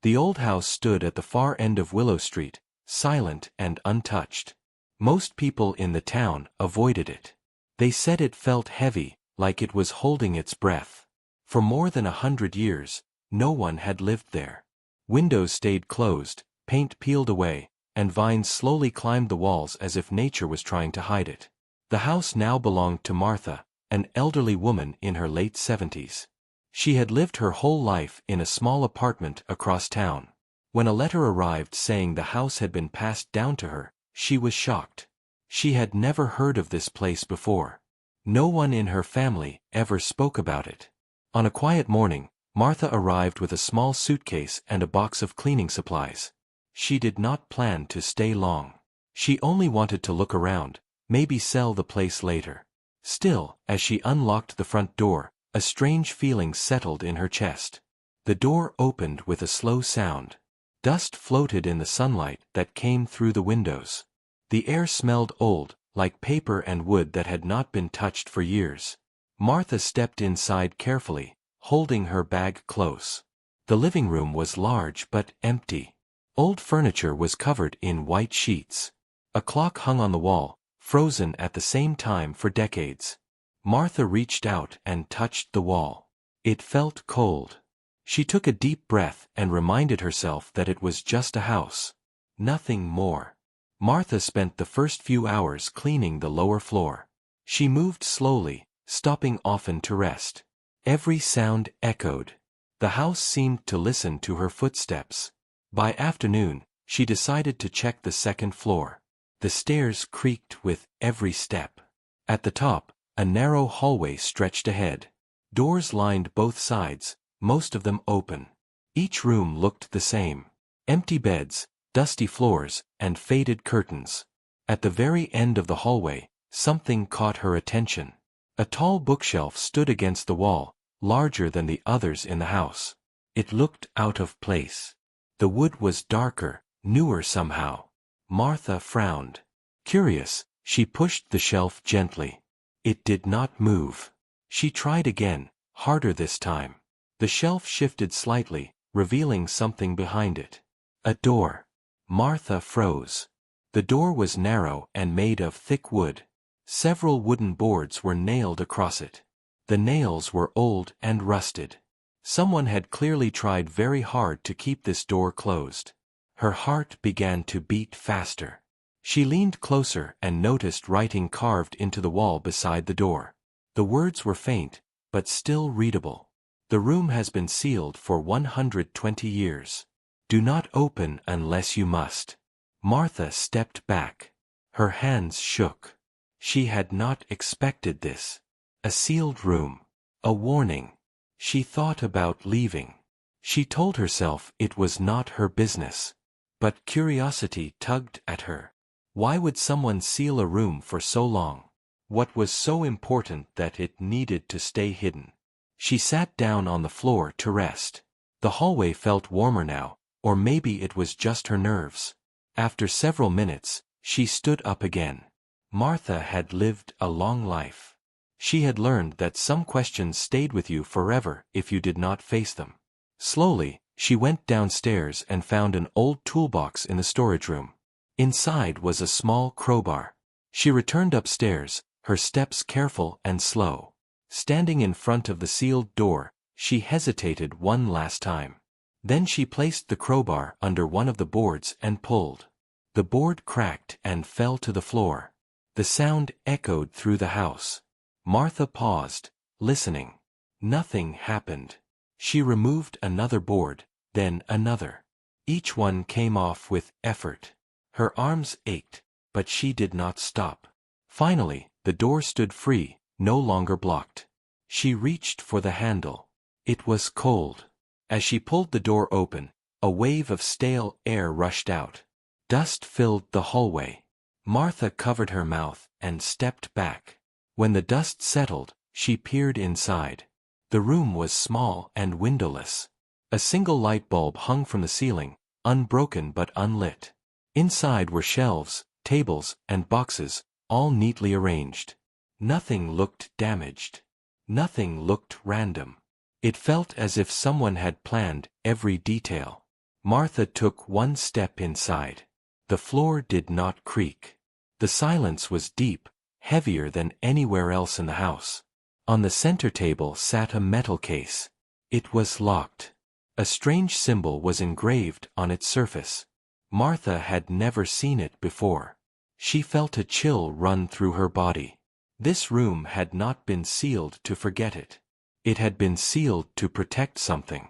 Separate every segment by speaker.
Speaker 1: The old house stood at the far end of Willow Street, silent and untouched. Most people in the town avoided it. They said it felt heavy, like it was holding its breath. For more than 100 years, no one had lived there. Windows stayed closed, paint peeled away, and vines slowly climbed the walls as if nature was trying to hide it. The house now belonged to Martha, an elderly woman in her late 70s. She had lived her whole life in a small apartment across town. When a letter arrived saying the house had been passed down to her, she was shocked. She had never heard of this place before. No one in her family ever spoke about it. On a quiet morning, Martha arrived with a small suitcase and a box of cleaning supplies. She did not plan to stay long. She only wanted to look around, maybe sell the place later. Still, as she unlocked the front door, a strange feeling settled in her chest. The door opened with a slow sound. Dust floated in the sunlight that came through the windows. The air smelled old, like paper and wood that had not been touched for years. Martha stepped inside carefully, holding her bag close. The living room was large but empty. Old furniture was covered in white sheets. A clock hung on the wall, frozen at the same time for decades. Martha reached out and touched the wall. It felt cold. She took a deep breath and reminded herself that it was just a house. Nothing more. Martha spent the first few hours cleaning the lower floor. She moved slowly, stopping often to rest. Every sound echoed. The house seemed to listen to her footsteps. By afternoon, she decided to check the second floor. The stairs creaked with every step. At the top, a narrow hallway stretched ahead. Doors lined both sides, most of them open. Each room looked the same. Empty beds, dusty floors, and faded curtains. At the very end of the hallway, something caught her attention. A tall bookshelf stood against the wall, larger than the others in the house. It looked out of place. The wood was darker, newer somehow. Martha frowned. Curious, she pushed the shelf gently. It did not move. She tried again, harder this time. The shelf shifted slightly, revealing something behind it. A door. Martha froze. The door was narrow and made of thick wood. Several wooden boards were nailed across it. The nails were old and rusted. Someone had clearly tried very hard to keep this door closed. Her heart began to beat faster. She leaned closer and noticed writing carved into the wall beside the door. The words were faint, but still readable. The room has been sealed for 120 years. Do not open unless you must. Martha stepped back. Her hands shook. She had not expected this. A sealed room. A warning. She thought about leaving. She told herself it was not her business. But curiosity tugged at her. Why would someone seal a room for so long? What was so important that it needed to stay hidden? She sat down on the floor to rest. The hallway felt warmer now, or maybe it was just her nerves. After several minutes, she stood up again. Martha had lived a long life. She had learned that some questions stayed with you forever if you did not face them. Slowly, she went downstairs and found an old toolbox in the storage room. Inside was a small crowbar. She returned upstairs, her steps careful and slow. Standing in front of the sealed door, she hesitated one last time. Then she placed the crowbar under one of the boards and pulled. The board cracked and fell to the floor. The sound echoed through the house. Martha paused, listening. Nothing happened. She removed another board, then another. Each one came off with effort. Her arms ached, but she did not stop. Finally, the door stood free, no longer blocked. She reached for the handle. It was cold. As she pulled the door open, a wave of stale air rushed out. Dust filled the hallway. Martha covered her mouth and stepped back. When the dust settled, she peered inside. The room was small and windowless. A single light bulb hung from the ceiling, unbroken but unlit. Inside were shelves, tables, and boxes, all neatly arranged. Nothing looked damaged. Nothing looked random. It felt as if someone had planned every detail. Martha took one step inside. The floor did not creak. The silence was deep, heavier than anywhere else in the house. On the center table sat a metal case. It was locked. A strange symbol was engraved on its surface. Martha had never seen it before. She felt a chill run through her body. This room had not been sealed to forget it. It had been sealed to protect something.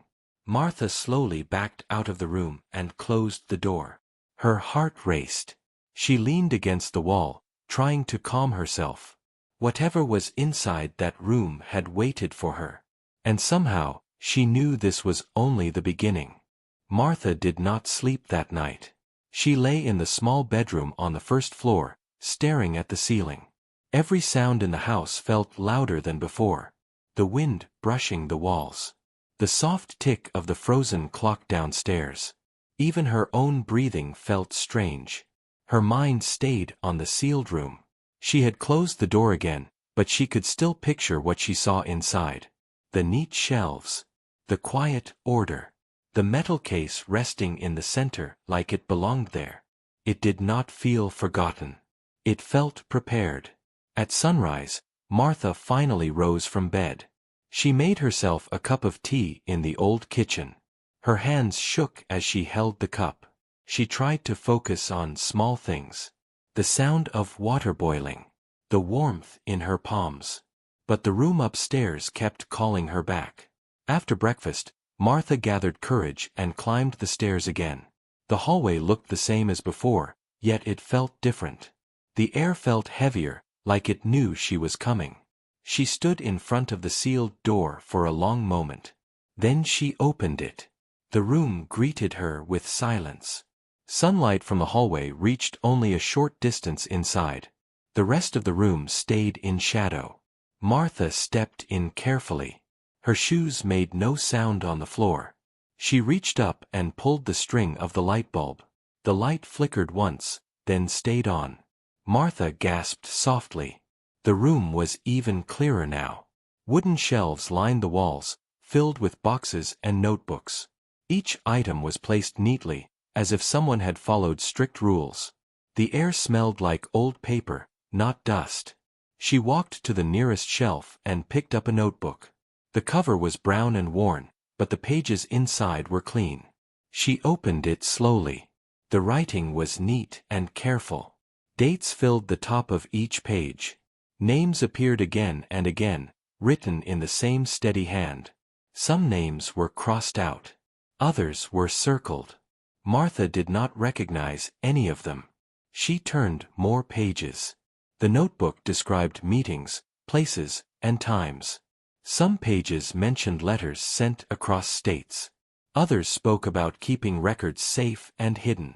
Speaker 1: Martha slowly backed out of the room and closed the door. Her heart raced. She leaned against the wall, trying to calm herself. Whatever was inside that room had waited for her. And somehow, she knew this was only the beginning. Martha did not sleep that night. She lay in the small bedroom on the first floor, staring at the ceiling. Every sound in the house felt louder than before. The wind brushing the walls. The soft tick of the frozen clock downstairs. Even her own breathing felt strange. Her mind stayed on the sealed room. She had closed the door again, but she could still picture what she saw inside. The neat shelves. The quiet order. The metal case resting in the center like it belonged there. It did not feel forgotten. It felt prepared. At sunrise, Martha finally rose from bed. She made herself a cup of tea in the old kitchen. Her hands shook as she held the cup. She tried to focus on small things. The sound of water boiling. The warmth in her palms. But the room upstairs kept calling her back. After breakfast, Martha gathered courage and climbed the stairs again. The hallway looked the same as before, yet it felt different. The air felt heavier, like it knew she was coming. She stood in front of the sealed door for a long moment. Then she opened it. The room greeted her with silence. Sunlight from the hallway reached only a short distance inside. The rest of the room stayed in shadow. Martha stepped in carefully. Her shoes made no sound on the floor. She reached up and pulled the string of the light bulb. The light flickered once, then stayed on. Martha gasped softly. The room was even clearer now. Wooden shelves lined the walls, filled with boxes and notebooks. Each item was placed neatly, as if someone had followed strict rules. The air smelled like old paper, not dust. She walked to the nearest shelf and picked up a notebook. The cover was brown and worn, but the pages inside were clean. She opened it slowly. The writing was neat and careful. Dates filled the top of each page. Names appeared again and again, written in the same steady hand. Some names were crossed out. Others were circled. Martha did not recognize any of them. She turned more pages. The notebook described meetings, places, and times. Some pages mentioned letters sent across states. Others spoke about keeping records safe and hidden.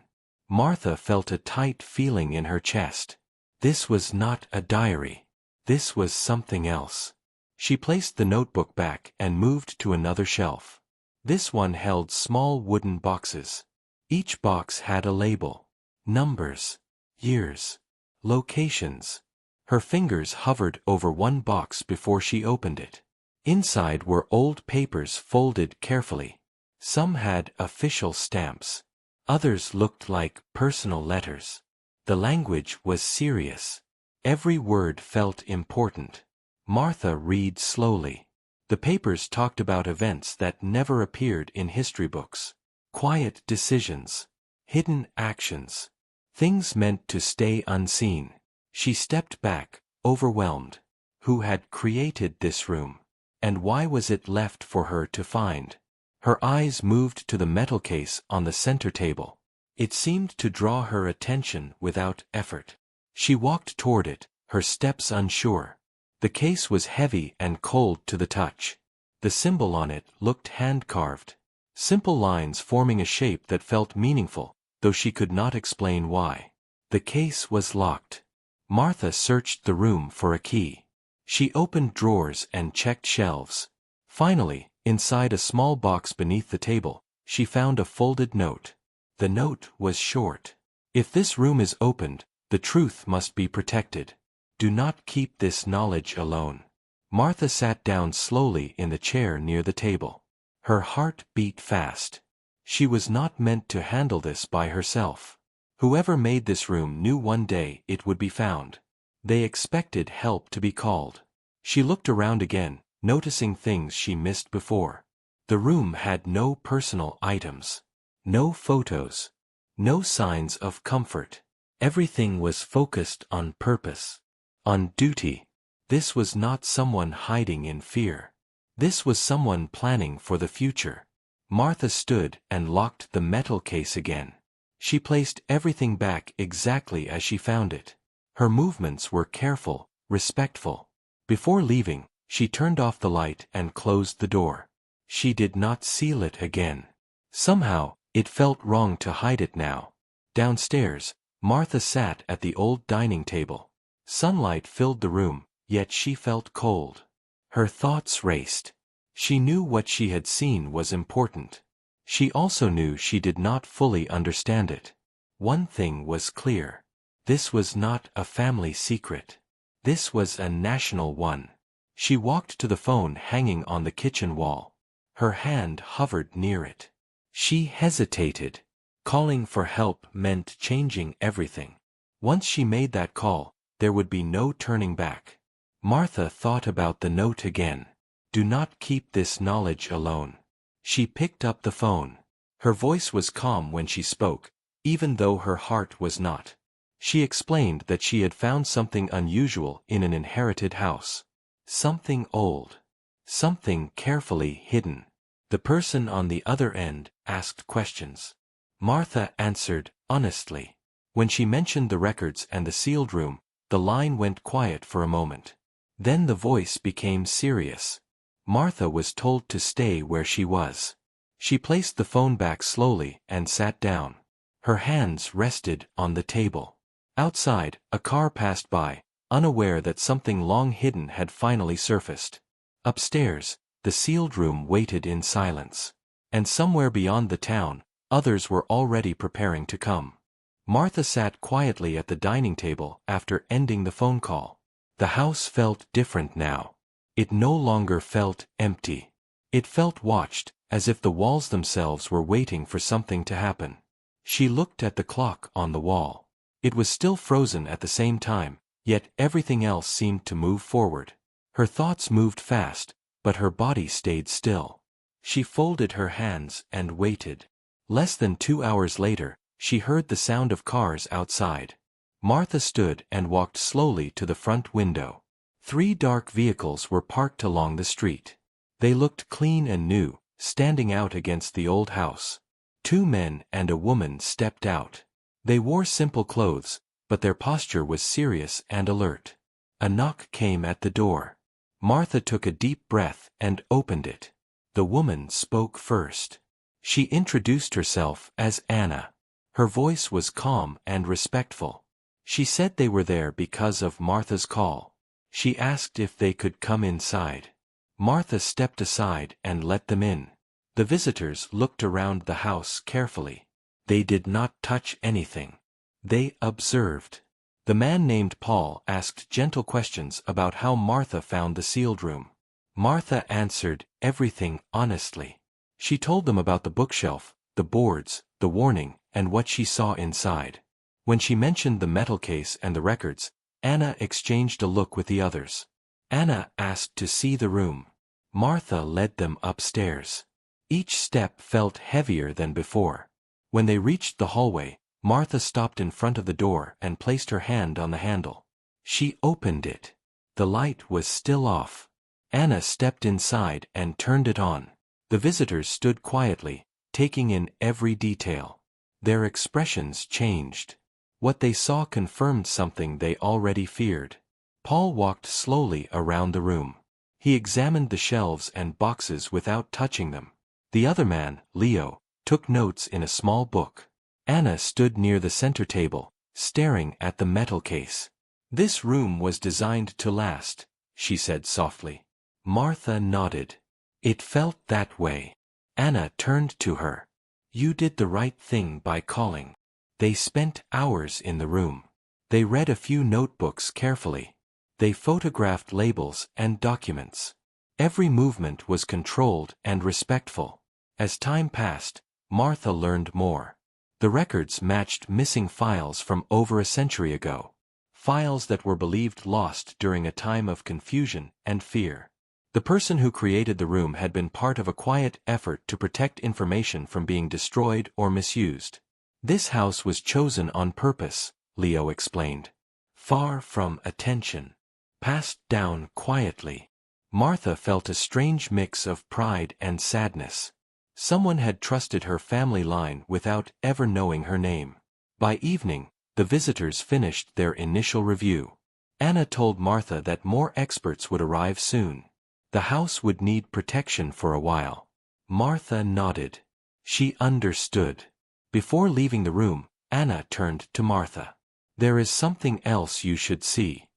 Speaker 1: Martha felt a tight feeling in her chest. This was not a diary. This was something else. She placed the notebook back and moved to another shelf. This one held small wooden boxes. Each box had a label. Numbers. Years. Locations. Her fingers hovered over one box before she opened it. Inside were old papers folded carefully. Some had official stamps. Others looked like personal letters. The language was serious. Every word felt important. Martha read slowly. The papers talked about events that never appeared in history books. Quiet decisions. Hidden actions. Things meant to stay unseen. She stepped back, overwhelmed. Who had created this room? And why was it left for her to find? Her eyes moved to the metal case on the center table. It seemed to draw her attention without effort. She walked toward it, her steps unsure. The case was heavy and cold to the touch. The symbol on it looked hand-carved. Simple lines forming a shape that felt meaningful, though she could not explain why. The case was locked. Martha searched the room for a key. She opened drawers and checked shelves. Finally, inside a small box beneath the table, she found a folded note. The note was short. If this room is opened, the truth must be protected. Do not keep this knowledge alone. Martha sat down slowly in the chair near the table. Her heart beat fast. She was not meant to handle this by herself. Whoever made this room knew one day it would be found. They expected help to be called. She looked around again, noticing things she missed before. The room had no personal items. No photos. No signs of comfort. Everything was focused on purpose. On duty. This was not someone hiding in fear. This was someone planning for the future. Martha stood and locked the metal case again. She placed everything back exactly as she found it. Her movements were careful, respectful. Before leaving, she turned off the light and closed the door. She did not seal it again. Somehow, it felt wrong to hide it now. Downstairs, Martha sat at the old dining table. Sunlight filled the room, yet she felt cold. Her thoughts raced. She knew what she had seen was important. She also knew she did not fully understand it. One thing was clear. This was not a family secret. This was a national one. She walked to the phone hanging on the kitchen wall. Her hand hovered near it. She hesitated. Calling for help meant changing everything. Once she made that call, there would be no turning back. Martha thought about the note again. Do not keep this knowledge alone. She picked up the phone. Her voice was calm when she spoke, even though her heart was not. She explained that she had found something unusual in an inherited house. Something old. Something carefully hidden. The person on the other end asked questions. Martha answered honestly. When she mentioned the records and the sealed room, the line went quiet for a moment. Then the voice became serious. Martha was told to stay where she was. She placed the phone back slowly and sat down. Her hands rested on the table. Outside, a car passed by, unaware that something long hidden had finally surfaced. Upstairs, the sealed room waited in silence. And somewhere beyond the town, others were already preparing to come. Martha sat quietly at the dining table after ending the phone call. The house felt different now. It no longer felt empty. It felt watched, as if the walls themselves were waiting for something to happen. She looked at the clock on the wall. It was still frozen at the same time, yet everything else seemed to move forward. Her thoughts moved fast, but her body stayed still. She folded her hands and waited. Less than 2 hours later, she heard the sound of cars outside. Martha stood and walked slowly to the front window. 3 dark vehicles were parked along the street. They looked clean and new, standing out against the old house. 2 men and a woman stepped out. They wore simple clothes, but their posture was serious and alert. A knock came at the door. Martha took a deep breath and opened it. The woman spoke first. She introduced herself as Anna. Her voice was calm and respectful. She said they were there because of Martha's call. She asked if they could come inside. Martha stepped aside and let them in. The visitors looked around the house carefully. They did not touch anything. They observed. The man named Paul asked gentle questions about how Martha found the sealed room. Martha answered everything honestly. She told them about the bookshelf, the boards, the warning, and what she saw inside. When she mentioned the metal case and the records, Anna exchanged a look with the others. Anna asked to see the room. Martha led them upstairs. Each step felt heavier than before. When they reached the hallway, Martha stopped in front of the door and placed her hand on the handle. She opened it. The light was still off. Anna stepped inside and turned it on. The visitors stood quietly, taking in every detail. Their expressions changed. What they saw confirmed something they already feared. Paul walked slowly around the room. He examined the shelves and boxes without touching them. The other man, Leo, took notes in a small book. Anna stood near the center table, staring at the metal case. "This room was designed to last," she said softly. Martha nodded. It felt that way. Anna turned to her. "You did the right thing by calling." They spent hours in the room. They read a few notebooks carefully. They photographed labels and documents. Every movement was controlled and respectful. As time passed, Martha learned more. The records matched missing files from over a century ago. Files that were believed lost during a time of confusion and fear. The person who created the room had been part of a quiet effort to protect information from being destroyed or misused. This house was chosen on purpose, Leo explained. Far from attention. Passed down quietly. Martha felt a strange mix of pride and sadness. Someone had trusted her family line without ever knowing her name. By evening, the visitors finished their initial review. Anna told Martha that more experts would arrive soon. The house would need protection for a while. Martha nodded. She understood. Before leaving the room, Anna turned to Martha. There is something else you should see.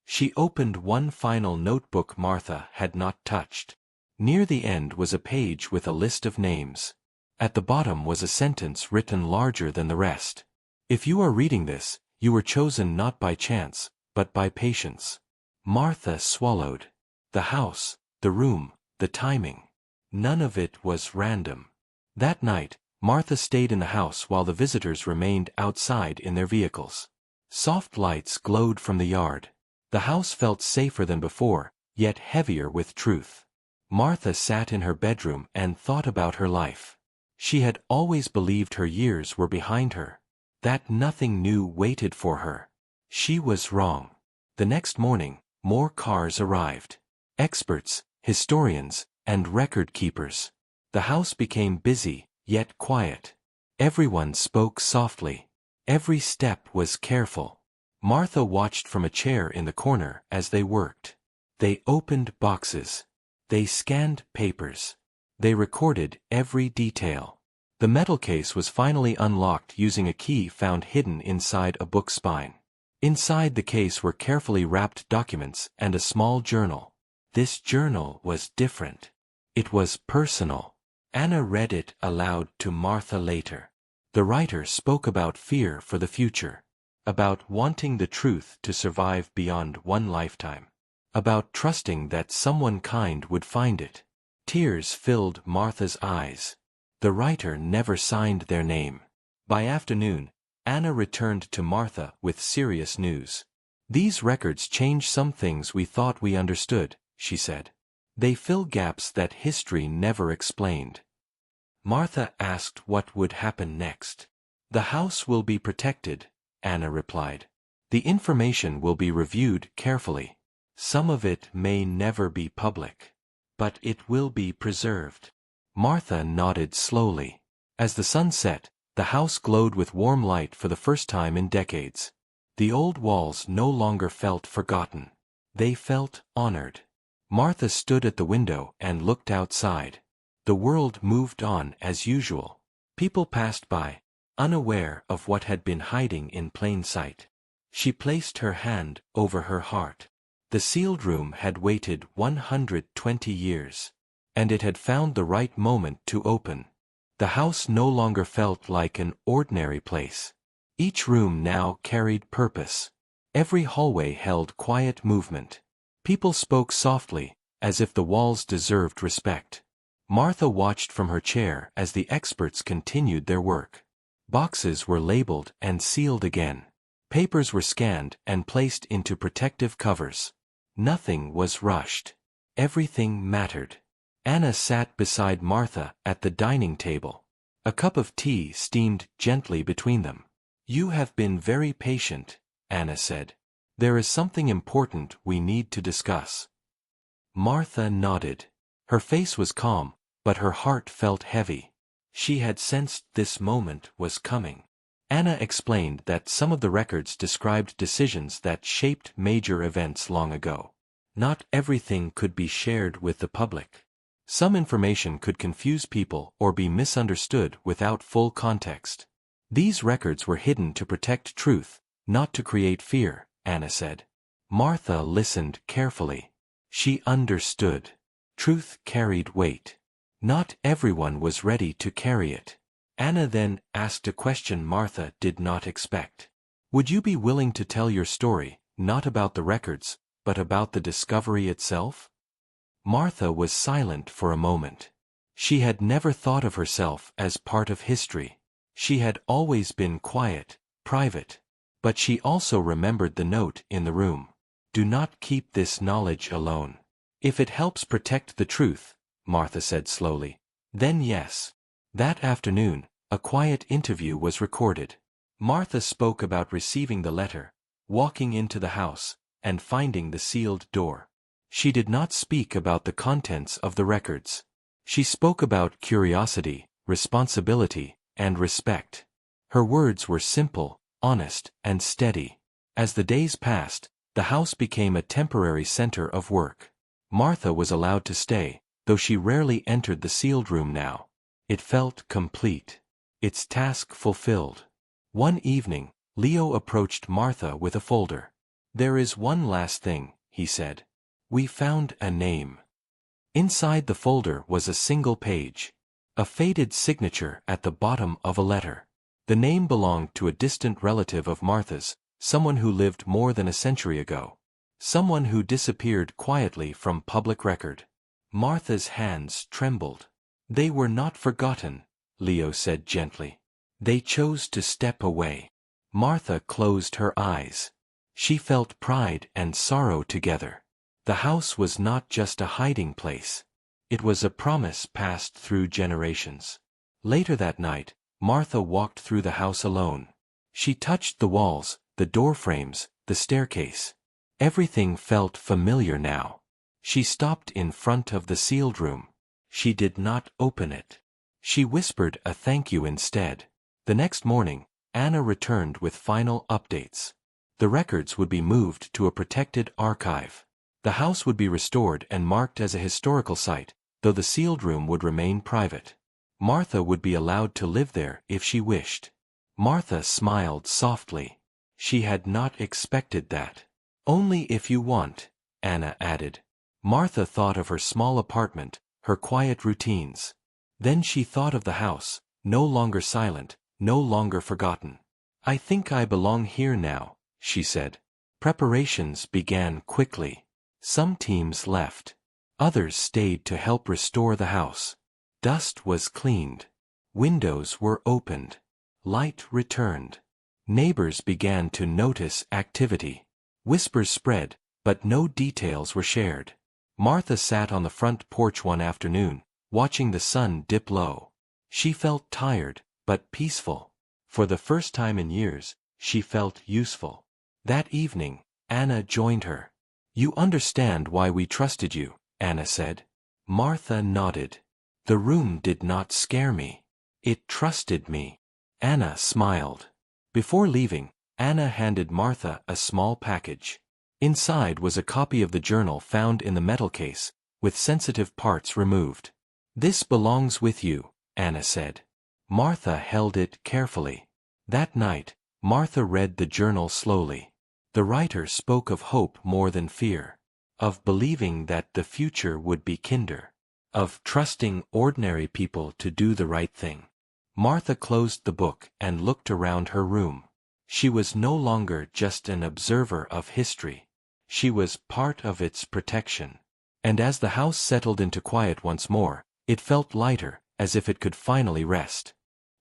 Speaker 1: She opened one final notebook Martha had not touched. Near the end was a page with a list of names. At the bottom was a sentence written larger than the rest. If you are reading this, you were chosen not by chance, but by patience. Martha swallowed. The house, the room, the timing. None of it was random. That night, Martha stayed in the house while the visitors remained outside in their vehicles. Soft lights glowed from the yard. The house felt safer than before, yet heavier with truth. Martha sat in her bedroom and thought about her life. She had always believed her years were behind her. That nothing new waited for her. She was wrong. The next morning, more cars arrived. Experts, historians, and record keepers. The house became busy, yet quiet. Everyone spoke softly. Every step was careful. Martha watched from a chair in the corner as they worked. They opened boxes. They scanned papers. They recorded every detail. The metal case was finally unlocked using a key found hidden inside a book spine. Inside the case were carefully wrapped documents and a small journal. This journal was different. It was personal. Anna read it aloud to Martha later. The writer spoke about fear for the future. About wanting the truth to survive beyond one lifetime. About trusting that someone kind would find it. Tears filled Martha's eyes. The writer never signed their name. By afternoon, Anna returned to Martha with serious news. These records change some things we thought we understood, she said. They fill gaps that history never explained. Martha asked what would happen next. The house will be protected, Anna replied. The information will be reviewed carefully. Some of it may never be public. But it will be preserved. Martha nodded slowly. As the sun set, the house glowed with warm light for the first time in decades. The old walls no longer felt forgotten. They felt honored. Martha stood at the window and looked outside. The world moved on as usual. People passed by, unaware of what had been hiding in plain sight. She placed her hand over her heart. The sealed room had waited 120 years. And it had found the right moment to open. The house no longer felt like an ordinary place. Each room now carried purpose. Every hallway held quiet movement. People spoke softly, as if the walls deserved respect. Martha watched from her chair as the experts continued their work. Boxes were labeled and sealed again. Papers were scanned and placed into protective covers. Nothing was rushed. Everything mattered. Anna sat beside Martha at the dining table. A cup of tea steamed gently between them. "You have been very patient," Anna said. "There is something important we need to discuss." Martha nodded. Her face was calm, but her heart felt heavy. She had sensed this moment was coming. Anna explained that some of the records described decisions that shaped major events long ago. Not everything could be shared with the public. Some information could confuse people or be misunderstood without full context. These records were hidden to protect truth, not to create fear, Anna said. Martha listened carefully. She understood. Truth carried weight. Not everyone was ready to carry it. Anna then asked a question Martha did not expect. "Would you be willing to tell your story, not about the records, but about the discovery itself?" Martha was silent for a moment. She had never thought of herself as part of history. She had always been quiet, private. But she also remembered the note in the room. Do not keep this knowledge alone. If it helps protect the truth, Martha said slowly, then yes. That afternoon, a quiet interview was recorded. Martha spoke about receiving the letter, walking into the house, and finding the sealed door. She did not speak about the contents of the records. She spoke about curiosity, responsibility, and respect. Her words were simple, honest, and steady. As the days passed, the house became a temporary center of work. Martha was allowed to stay, though she rarely entered the sealed room now. It felt complete. Its task fulfilled. One evening, Leo approached Martha with a folder. There is one last thing, he said. We found a name. Inside the folder was a single page. A faded signature at the bottom of a letter. The name belonged to a distant relative of Martha's, someone who lived more than a century ago. Someone who disappeared quietly from public record. Martha's hands trembled. They were not forgotten, Leo said gently. They chose to step away. Martha closed her eyes. She felt pride and sorrow together. The house was not just a hiding place. It was a promise passed through generations. Later that night, Martha walked through the house alone. She touched the walls, the door frames, the staircase. Everything felt familiar now. She stopped in front of the sealed room. She did not open it. She whispered a thank you instead. The next morning, Anna returned with final updates. The records would be moved to a protected archive. The house would be restored and marked as a historical site, though the sealed room would remain private. Martha would be allowed to live there if she wished. Martha smiled softly. She had not expected that. Only if you want, Anna added. Martha thought of her small apartment, her quiet routines. Then she thought of the house, no longer silent, no longer forgotten. I think I belong here now, she said. Preparations began quickly. Some teams left. Others stayed to help restore the house. Dust was cleaned. Windows were opened. Light returned. Neighbors began to notice activity. Whispers spread, but no details were shared. Martha sat on the front porch one afternoon, watching the sun dip low. She felt tired, but peaceful. For the first time in years, she felt useful. That evening, Anna joined her. You understand why we trusted you, Anna said. Martha nodded. The room did not scare me. It trusted me. Anna smiled. Before leaving, Anna handed Martha a small package. Inside was a copy of the journal found in the metal case, with sensitive parts removed. This belongs with you, Anna said. Martha held it carefully. That night, Martha read the journal slowly. The writer spoke of hope more than fear. Of believing that the future would be kinder. Of trusting ordinary people to do the right thing. Martha closed the book and looked around her room. She was no longer just an observer of history. She was part of its protection. And as the house settled into quiet once more, it felt lighter, as if it could finally rest.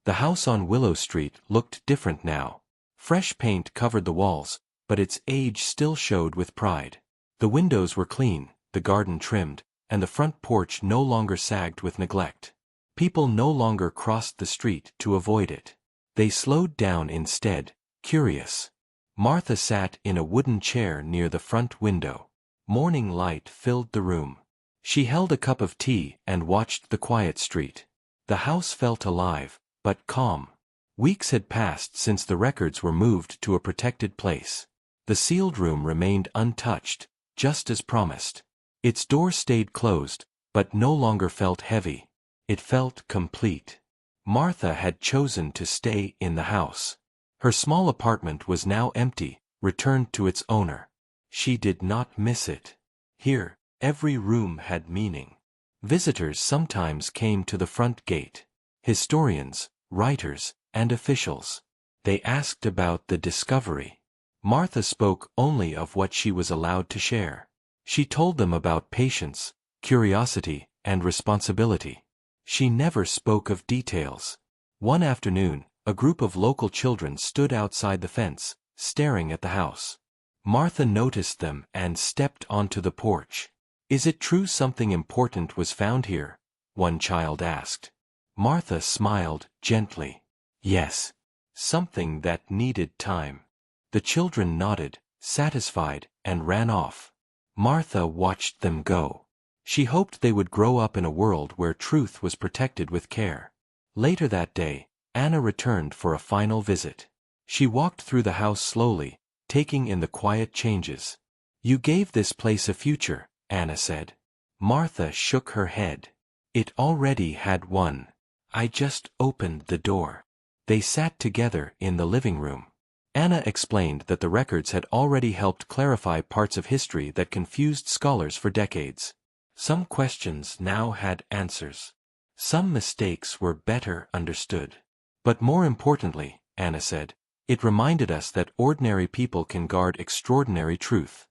Speaker 1: The house on Willow Street looked different now. Fresh paint covered the walls, but its age still showed with pride. The windows were clean, the garden trimmed, and the front porch no longer sagged with neglect. People no longer crossed the street to avoid it. They slowed down instead, curious. Martha sat in a wooden chair near the front window. Morning light filled the room. She held a cup of tea and watched the quiet street. The house felt alive, but calm. Weeks had passed since the records were moved to a protected place. The sealed room remained untouched, just as promised. Its door stayed closed, but no longer felt heavy. It felt complete. Martha had chosen to stay in the house. Her small apartment was now empty, returned to its owner. She did not miss it. Here, every room had meaning. Visitors sometimes came to the front gate. Historians, writers, and officials. They asked about the discovery. Martha spoke only of what she was allowed to share. She told them about patience, curiosity, and responsibility. She never spoke of details. One afternoon, a group of local children stood outside the fence, staring at the house. Martha noticed them and stepped onto the porch. "Is it true something important was found here?" one child asked. Martha smiled gently. "Yes. Something that needed time." The children nodded, satisfied, and ran off. Martha watched them go. She hoped they would grow up in a world where truth was protected with care. Later that day, Anna returned for a final visit. She walked through the house slowly, taking in the quiet changes. "You gave this place a future," Anna said. Martha shook her head. "It already had one. I just opened the door." They sat together in the living room. Anna explained that the records had already helped clarify parts of history that confused scholars for decades. Some questions now had answers. Some mistakes were better understood. But more importantly, Anna said, it reminded us that ordinary people can guard extraordinary truth.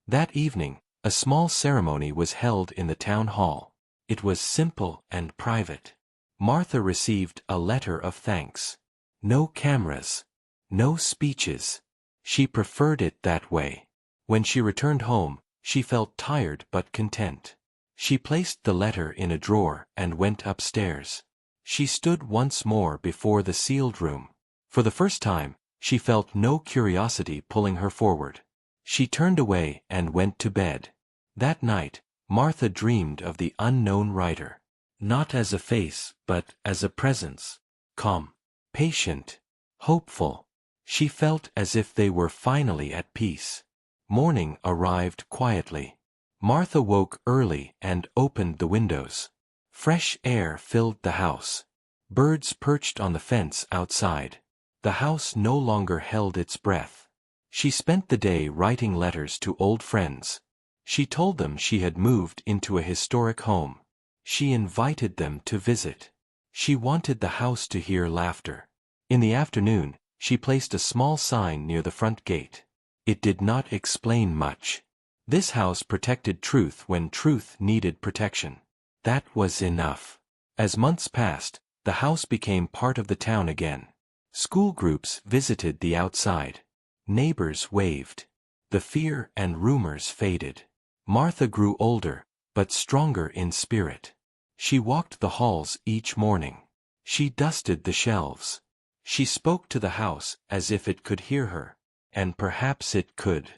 Speaker 1: That evening, a small ceremony was held in the town hall. It was simple and private. Martha received a letter of thanks. No cameras. No speeches. She preferred it that way. When she returned home, she felt tired but content. She placed the letter in a drawer and went upstairs. She stood once more before the sealed room. For the first time, she felt no curiosity pulling her forward. She turned away and went to bed. That night, Martha dreamed of the unknown writer. Not as a face, but as a presence. Calm, patient, hopeful. She felt as if they were finally at peace. Morning arrived quietly. Martha woke early and opened the windows. Fresh air filled the house. Birds perched on the fence outside. The house no longer held its breath. She spent the day writing letters to old friends. She told them she had moved into a historic home. She invited them to visit. She wanted the house to hear laughter. In the afternoon, she placed a small sign near the front gate. It did not explain much. This house protected truth when truth needed protection. That was enough. As months passed, the house became part of the town again. School groups visited the outside. Neighbors waved. The fear and rumors faded. Martha grew older, but stronger in spirit. She walked the halls each morning. She dusted the shelves. She spoke to the house as if it could hear her. And perhaps it could.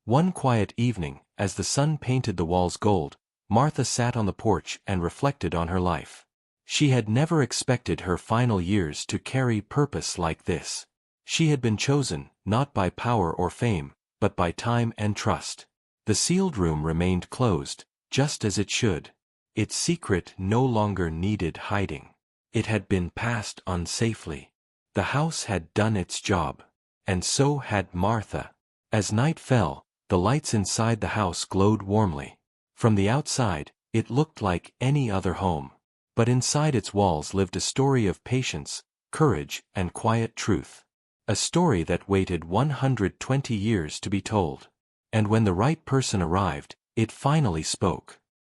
Speaker 1: One quiet evening, as the sun painted the walls gold, Martha sat on the porch and reflected on her life. She had never expected her final years to carry purpose like this. She had been chosen, not by power or fame, but by time and trust. The sealed room remained closed, just as it should. Its secret no longer needed hiding. It had been passed on safely. The house had done its job. And so had Martha. As night fell, the lights inside the house glowed warmly. From the outside, it looked like any other home. But inside its walls lived a story of patience, courage, and quiet truth. A story that waited 120 years to be told. And when the right person arrived, it finally spoke.